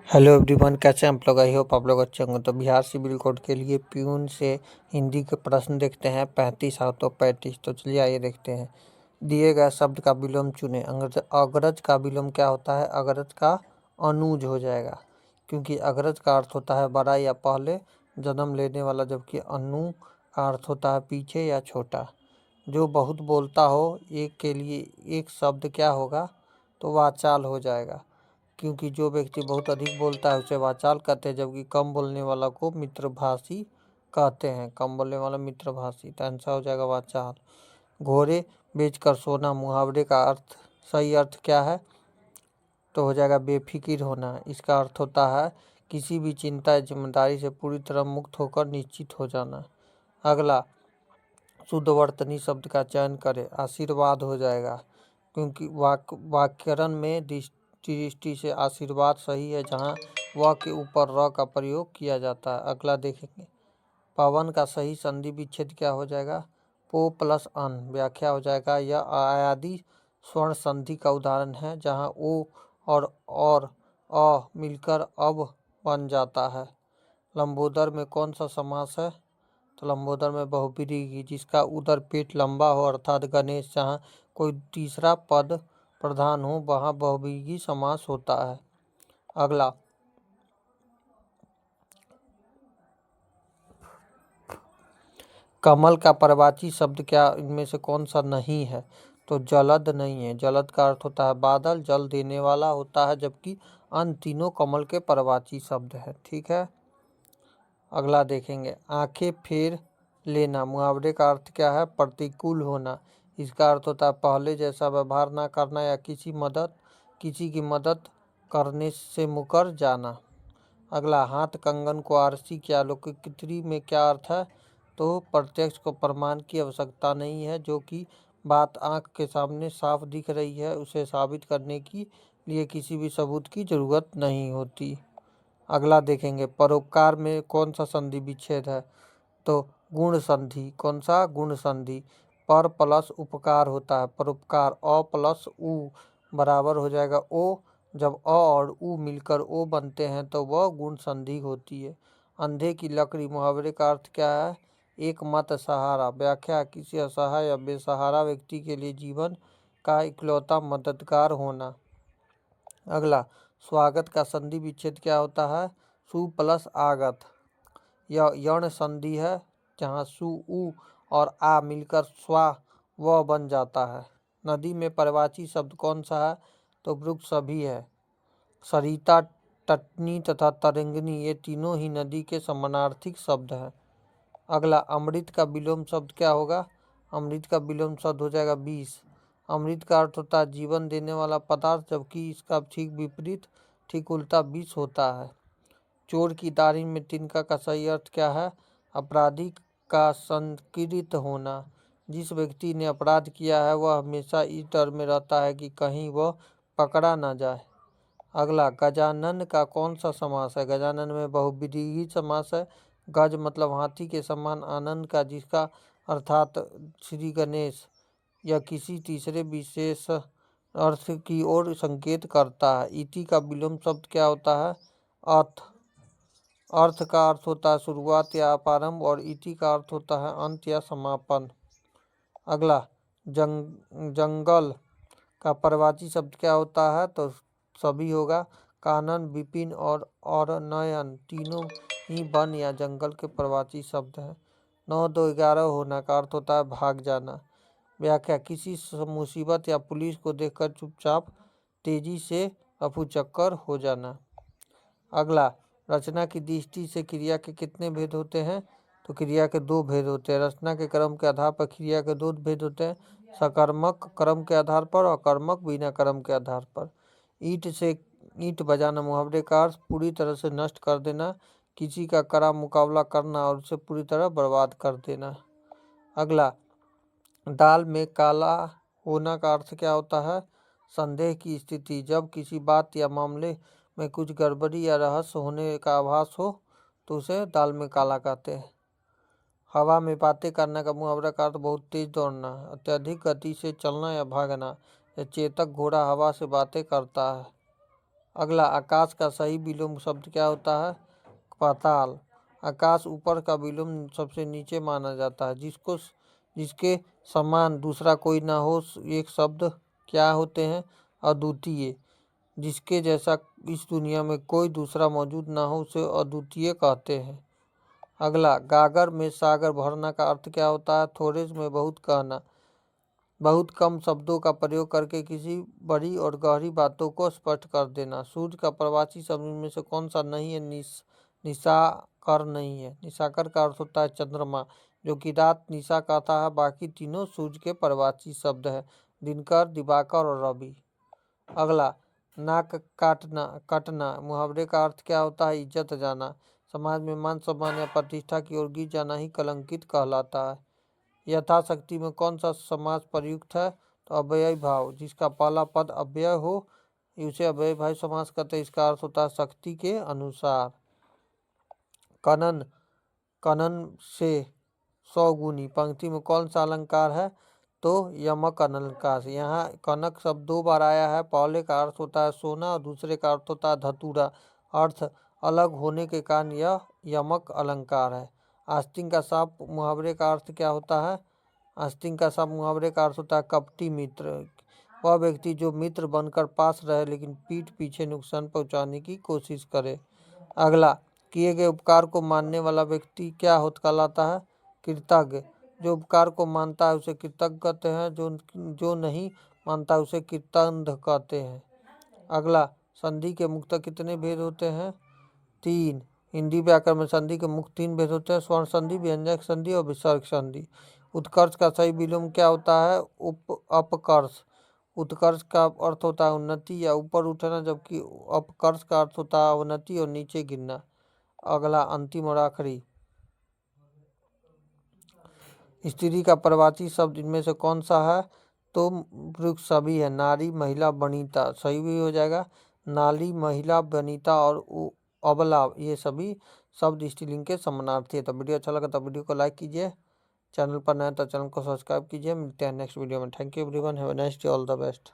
Hello everyone, कैसे हैं आप लोग। आई होप आप लोग अच्छे होंगे। तो बिहार सिविल कोड के लिए प्यून से हिंदी के प्रश्न देखते हैं। 35 हाथों 35। तो चलिए आइए देखते हैं। दिए गए शब्द का विलोम चुनें। अग्रज का विलोम क्या होता है? अग्रज का अनुज हो जाएगा, क्योंकि अग्रज का अर्थ होता है बड़ा या पहले जन्म लेने वाला, जबकि अनु का अर्थ होता है पीछे या छोटा। जो बहुत बोलता हो एक के लिए एक शब्द क्या होगा? तो वाचाल हो जाएगा, क्योंकि जो व्यक्ति बहुत अधिक बोलता है उसे वाचाल कहते हैं, जबकि कम बोलने वाला को मित्रभाषी कहते हैं। कम बोलने वाला मित्रभाषी, तो आंसर हो जाएगा वाचाल। घोड़े बेचकर सोना मुहावरे का सही अर्थ क्या है? तो हो जाएगा बेफिक्र होना। इसका अर्थ होता है किसी भी चिंता या जिम्मेदारी से पूरी तरह मुक्त होकर निश्चित हो जाना। अगला, शुद्ध वर्तनी शब्द का चयन करें। आशीर्वाद हो जाएगा, क्योंकि व्याकरण में दृष्टि से आशीर्वाद सही है, जहाँ व के ऊपर र का प्रयोग किया जाता है। अगला देखेंगे, पवन का सही संधि विच्छेद क्या हो जाएगा? पो प्लस अन। व्याख्या हो जाएगा, यह आयादी स्वर्ण संधि का उदाहरण है, जहाँ ओ और अ मिलकर अब बन जाता है। लंबोदर में कौन सा समास है? तो लंबोदर में बहुब्रीहि, जिसका उदर पेट लंबा हो, अर्थात गणेश। जहाँ कोई तीसरा पद प्रधान हो वहाँ बहुव्रीहि समास होता है। अगला, कमल का पर्यायवाची शब्द क्या इनमें से कौन सा नहीं है? तो जलद नहीं है। जलद का अर्थ होता है बादल, जल देने वाला होता है, जबकि अन्य तीनों कमल के पर्यायवाची शब्द है। ठीक है। अगला देखेंगे, आंखें फेर लेना मुहावरे का अर्थ क्या है? प्रतिकूल होना। इसका अर्थ होता है पहले जैसा व्यवहार ना करना या किसी की मदद करने से मुकर जाना। अगला, हाथ कंगन को आरसी क्या लोकोक्ति में क्या अर्थ है? तो प्रत्यक्ष को प्रमाण की आवश्यकता नहीं है। जो कि बात आंख के सामने साफ दिख रही है, उसे साबित करने के लिए किसी भी सबूत की जरूरत नहीं होती। अगला देखेंगे, परोपकार में कौन सा संधि विच्छेद है? तो गुण संधि। कौन सा? गुण संधि। पर प्लस उपकार होता है परोपकार। अ प्लस उ बराबर हो जाएगा ओ। जब अ और उ मिलकर ओ बनते हैं तो वह गुण संधि होती है। अंधे की लकड़ी मुहावरे का अर्थ क्या है? एकमात्र सहारा। व्याख्या, किसी असहाय या बेसहारा व्यक्ति के लिए जीवन का इकलौता मददगार होना। अगला, स्वागत का संधि विच्छेद क्या होता है? सु प्लस आगत। यह यण संधि है, जहाँ सु उ और आ मिलकर स्वा व बन जाता है। नदी में पर्यायवाची शब्द कौन सा है? तो वृक्ष सभी है। सरिता, तटनी तथा तरंगिणी ये तीनों ही नदी के समानार्थिक शब्द हैं। अगला, अमृत का विलोम शब्द क्या होगा? अमृत का विलोम शब्द हो जाएगा विष। अमृत का अर्थ होता है जीवन देने वाला पदार्थ, जबकि इसका ठीक विपरीत, ठीक उल्टा विष होता है। चोर की दाढ़ी में तिनका का सही अर्थ क्या है? अपराधी का संकीर्त होना। जिस व्यक्ति ने अपराध किया है वह हमेशा इस डर में रहता है कि कहीं वह पकड़ा ना जाए। अगला, गजानन का कौन सा समास है? गजानन में बहुव्रीहि समास है। गज मतलब हाथी के समान, आनंद का जिसका अर्थात श्री गणेश या किसी तीसरे विशेष अर्थ की ओर संकेत करता है। इति का विलोम शब्द क्या होता है? अर्थ। अर्थ का अर्थ होता है शुरुआत या प्रारंभ, और इति का अर्थ होता है अंत या समापन। अगला, जंगल का पर्यायवाची शब्द क्या होता है? तो सभी होगा। कानन, विपिन और नयन तीनों ही वन या जंगल के पर्यायवाची शब्द हैं। 9, 2, 11 होना का अर्थ होता है भाग जाना। व्याख्या, किसी मुसीबत या पुलिस को देखकर चुपचाप तेजी से रफूचक्कर हो जाना। अगला, रचना की दृष्टि से क्रिया के कितने भेद होते हैं? तो क्रिया के 2 भेद होते हैं। रचना के क्रम के आधार पर क्रिया के 2 भेद होते हैं, सकर्मक क्रम के आधार पर और कर्मक बिना क्रम के आधार पर। ईंट से ईंट बजाना मुहावरे का अर्थ पूरी तरह से नष्ट कर देना, किसी का कड़ा मुकाबला करना और उसे पूरी तरह बर्बाद कर देना। अगला, दाल में काला होना का अर्थ क्या होता है? संदेह की स्थिति। जब किसी बात या मामले में कुछ गड़बड़ी या रहस्य होने का आभास हो तो उसे दाल में काला कहते हैं। हवा में बातें करने का मुहावरा का अर्थ बहुत तेज दौड़ना, अत्यधिक गति से चलना या भागना। यह चेतक घोड़ा हवा से बातें करता है। अगला, आकाश का सही विलोम शब्द क्या होता है? पाताल। आकाश ऊपर का विलोम सबसे नीचे माना जाता है। जिसके समान दूसरा कोई ना हो एक शब्द क्या होते हैं? अद्वितीय। जिसके जैसा इस दुनिया में कोई दूसरा मौजूद ना हो उसे अद्वितीय कहते हैं। अगला, गागर में सागर भरना का अर्थ क्या होता है? थोड़े में बहुत कहना। बहुत कम शब्दों का प्रयोग करके किसी बड़ी और गहरी बातों को स्पष्ट कर देना। सूर्य का प्रवाची शब्द में से कौन सा नहीं है? निशाकर नहीं है। निशाकर का अर्थ होता है चंद्रमा, जो कि रात निशा कहता है। बाकी तीनों सूर्य के प्रवाची शब्द है, दिनकर, दिवाकर और रवि। अगला, नाक कटना मुहावरे का अर्थ क्या होता है? इज्जत जाना। समाज में मान सम्मान या प्रतिष्ठा की ओर गिर जाना ही कलंकित कहलाता है। यथाशक्ति में कौन सा समास प्रयुक्त है? तो अव्ययी भाव। जिसका पहला पद अव्यय हो उसे अव्ययी भाव समास कहते हैं। इसका अर्थ होता है शक्ति के अनुसार। कनन, कनन से 100 गुनी। पंक्ति में कौन सा अलंकार है? तो यमक अलंकार। यहाँ कनक शब्द 2 बार आया है। पहले का अर्थ होता है सोना और दूसरे का अर्थ होता है धतूरा। अर्थ अलग होने के कारण यह यमक अलंकार है। आस्तीन का साप मुहावरे का अर्थ क्या होता है? आस्तीन का साप मुहावरे का अर्थ होता है कपटी मित्र। वह व्यक्ति जो मित्र बनकर पास रहे लेकिन पीठ पीछे नुकसान पहुंचाने की कोशिश करे। अगला, किए गए उपकार को मानने वाला व्यक्ति क्या होता कहलाता है? कृतज्ञ। जो उपकार को मानता है उसे कृतज्ञ कहते हैं। जो नहीं मानता उसे कृतघ्न कहते हैं। अगला, संधि के मुख्यतः कितने भेद होते हैं? 3। हिंदी व्याकरण में संधि के मुख्य 3 भेद होते हैं: स्वर्ण संधि, व्यंजक संधि और विसर्ग संधि। उत्कर्ष का सही विलोम क्या होता है? अपकर्ष। उत्कर्ष का अर्थ होता है उन्नति या ऊपर उठना, जबकि अपकर्ष का अर्थ होता है अवनति और नीचे गिरना। अगला, अंतिम और आखिरी, स्त्री का प्रवाची शब्द इनमें से कौन सा है? तो वृक्ष सभी है। नारी, महिला, वनिता सही भी हो जाएगा। नारी, महिला, वनिता और अबला ये सभी शब्द स्त्रीलिंग के समानार्थी है। तो वीडियो अच्छा लगा तो वीडियो को लाइक कीजिए, चैनल पर नए तो चैनल को सब्सक्राइब कीजिए। मिलते हैं नेक्स्ट वीडियो में। Thank you everyone, have a nice day, all the best.